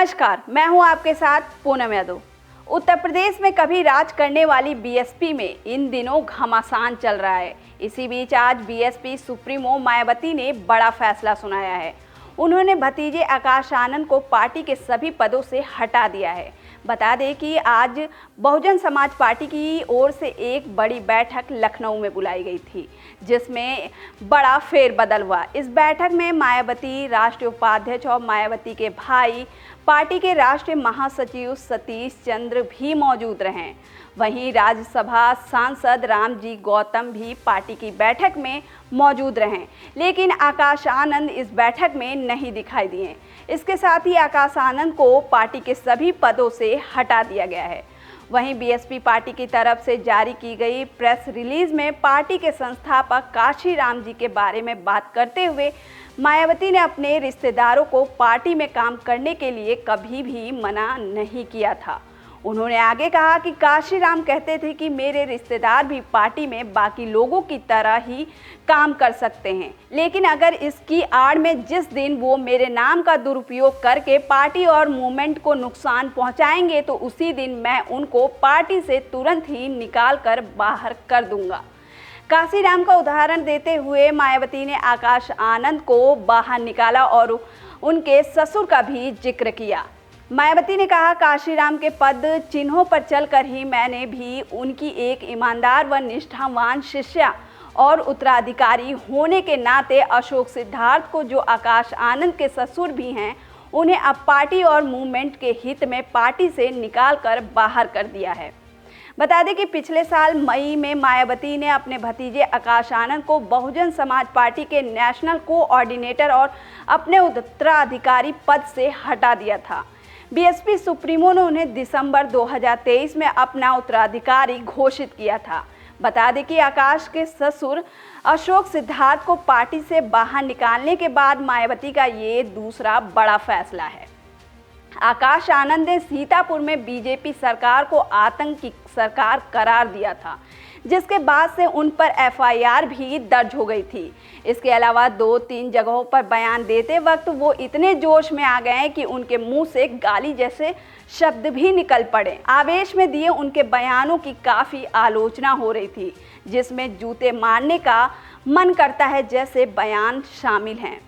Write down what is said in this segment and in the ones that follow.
नमस्कार, मैं हूं आपके साथ पूनम यादव। उत्तर प्रदेश में कभी राज करने वाली बीएसपी में इन दिनों घमासान चल रहा है। इसी बीच आज बीएसपी सुप्रीमो मायावती ने बड़ा फैसला सुनाया है। उन्होंने भतीजे आकाश आनंद को पार्टी के सभी पदों से हटा दिया है। बता दें कि आज बहुजन समाज पार्टी की ओर से एक बड़ी बैठक लखनऊ में बुलाई गई थी, जिसमें बड़ा फेरबदल हुआ। इस बैठक में मायावती, राष्ट्रीय उपाध्यक्ष और मायावती के भाई, पार्टी के राष्ट्रीय महासचिव सतीश चंद्र भी मौजूद रहे। वहीं राज्यसभा सांसद रामजी गौतम भी पार्टी की बैठक में मौजूद रहे, लेकिन आकाश आनंद इस बैठक में नहीं दिखाई दिए। इसके साथ ही आकाश आनंद को पार्टी के सभी पदों से हटा दिया गया है। वहीं बीएसपी पार्टी की तरफ से जारी की गई प्रेस रिलीज में पार्टी के संस्थापक काशी राम जी के बारे में बात करते हुए मायावती ने अपने रिश्तेदारों को पार्टी में काम करने के लिए कभी भी मना नहीं किया था। उन्होंने आगे कहा कि काशी राम कहते थे कि मेरे रिश्तेदार भी पार्टी में बाकी लोगों की तरह ही काम कर सकते हैं, लेकिन अगर इसकी आड़ में जिस दिन वो मेरे नाम का दुरुपयोग करके पार्टी और मूवमेंट को नुकसान पहुंचाएंगे तो उसी दिन मैं उनको पार्टी से तुरंत ही निकाल कर बाहर कर दूंगा। काशी राम का उदाहरण देते हुए मायावती ने आकाश आनंद को बाहर निकाला और उनके ससुर का भी जिक्र किया। मायावती ने कहा, काशीराम के पद चिन्हों पर चलकर ही मैंने भी उनकी एक ईमानदार व निष्ठावान शिष्या और उत्तराधिकारी होने के नाते अशोक सिद्धार्थ को, जो आकाश आनंद के ससुर भी हैं, उन्हें अब पार्टी और मूवमेंट के हित में पार्टी से निकाल कर बाहर कर दिया है। बता दें कि पिछले साल मई में मायावती ने अपने भतीजे आकाश आनंद को बहुजन समाज पार्टी के नेशनल कोऑर्डिनेटर और अपने उत्तराधिकारी पद से हटा दिया था। बीएसपी सुप्रीमो ने उन्हें दिसंबर 2023 में अपना उत्तराधिकारी घोषित किया था। बता दें कि आकाश के ससुर अशोक सिद्धार्थ को पार्टी से बाहर निकालने के बाद मायावती का ये दूसरा बड़ा फैसला है। आकाश आनंद ने सीतापुर में बीजेपी सरकार को आतंक की सरकार करार दिया था, जिसके बाद से उन पर एफआईआर भी दर्ज हो गई थी। इसके अलावा 2-3 जगहों पर बयान देते वक्त वो इतने जोश में आ गए कि उनके मुंह से गाली जैसे शब्द भी निकल पड़े। आवेश में दिए उनके बयानों की काफ़ी आलोचना हो रही थी, जिसमें जूते मारने का मन करता है जैसे बयान शामिल हैं।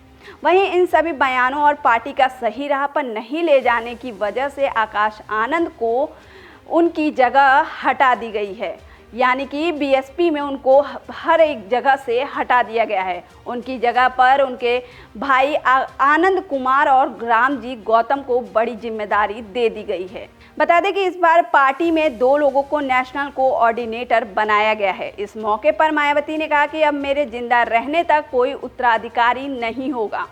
वहीं इन सभी बयानों और पार्टी का सही राह पर नहीं ले जाने की वजह से आकाश आनंद को उनकी जगह हटा दी गई है, यानी कि बीएसपी में उनको हर एक जगह से हटा दिया गया है। उनकी जगह पर उनके भाई आनंद कुमार और रामजी गौतम को बड़ी जिम्मेदारी दे दी गई है। बता दें कि इस बार पार्टी में 2 लोगों को नेशनल कोऑर्डिनेटर बनाया गया है। इस मौके पर मायावती ने कहा कि अब मेरे जिंदा रहने तक कोई उत्तराधिकारी नहीं होगा।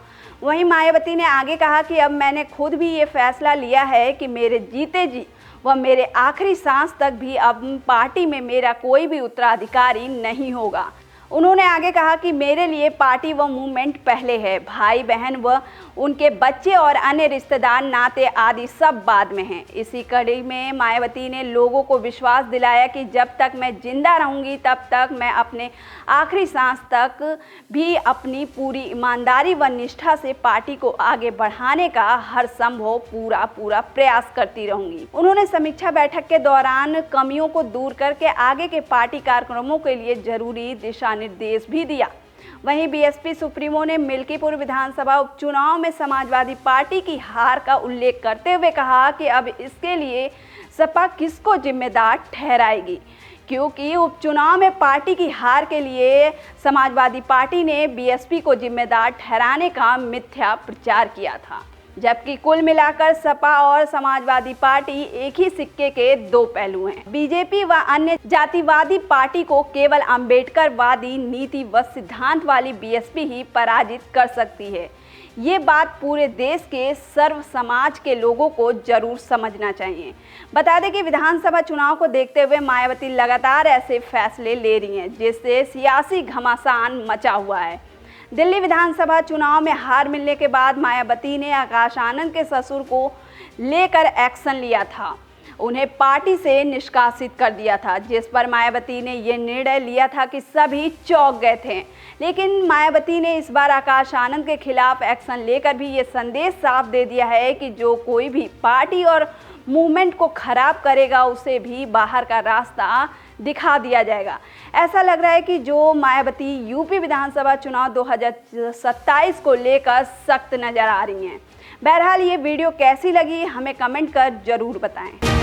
वहीं मायावती ने आगे कहा कि अब मैंने खुद भी ये फैसला लिया है कि मेरे जीते जी व मेरे आखिरी सांस तक भी अब पार्टी में मेरा कोई भी उत्तराधिकारी नहीं होगा। उन्होंने आगे कहा कि मेरे लिए पार्टी व मूवमेंट पहले है, भाई बहन व उनके बच्चे और अन्य रिश्तेदार नाते आदि सब बाद में हैं। इसी कड़ी में मायावती ने लोगों को विश्वास दिलाया कि जब तक मैं जिंदा रहूंगी तब तक मैं अपने आखिरी सांस तक भी अपनी पूरी ईमानदारी व निष्ठा से पार्टी को आगे बढ़ाने का हर संभव पूरा प्रयास करती रहूंगी। उन्होंने समीक्षा बैठक के दौरान कमियों को दूर करके आगे के पार्टी कार्यक्रमों के लिए जरूरी दिशा निर्देश भी दिया। वहीं बीएसपी सुप्रीमो ने मिल्कीपुर विधानसभा उपचुनाव में समाजवादी पार्टी की हार का उल्लेख करते हुए कहा कि अब इसके लिए सपा किसको जिम्मेदार ठहराएगी, क्योंकि उपचुनाव में पार्टी की हार के लिए समाजवादी पार्टी ने बीएसपी को जिम्मेदार ठहराने का मिथ्या प्रचार किया था, जबकि कुल मिलाकर सपा और समाजवादी पार्टी एक ही सिक्के के 2 पहलू हैं। बीजेपी व अन्य जातिवादी पार्टी को केवल अंबेडकरवादी नीति व सिद्धांत वाली बीएसपी ही पराजित कर सकती है। ये बात पूरे देश के सर्व समाज के लोगों को जरूर समझना चाहिए। बता दें कि विधानसभा चुनाव को देखते हुए मायावती लगातार ऐसे फैसले ले रही हैं, जिससे सियासी घमासान मचा हुआ है। दिल्ली विधानसभा चुनाव में हार मिलने के बाद मायावती ने आकाश आनंद के ससुर को लेकर एक्शन लिया था। उन्हें पार्टी से निष्कासित कर दिया था, जिस पर मायावती ने ये निर्णय लिया था कि सभी चौंक गए थे। लेकिन मायावती ने इस बार आकाश आनंद के खिलाफ एक्शन लेकर भी ये संदेश साफ दे दिया है कि जो कोई भी पार्टी और मूवमेंट को खराब करेगा उसे भी बाहर का रास्ता दिखा दिया जाएगा। ऐसा लग रहा है कि जो मायावती यूपी विधानसभा चुनाव 2027 को लेकर सख्त नजर आ रही हैं। बहरहाल ये वीडियो कैसी लगी हमें कमेंट कर जरूर बताएं।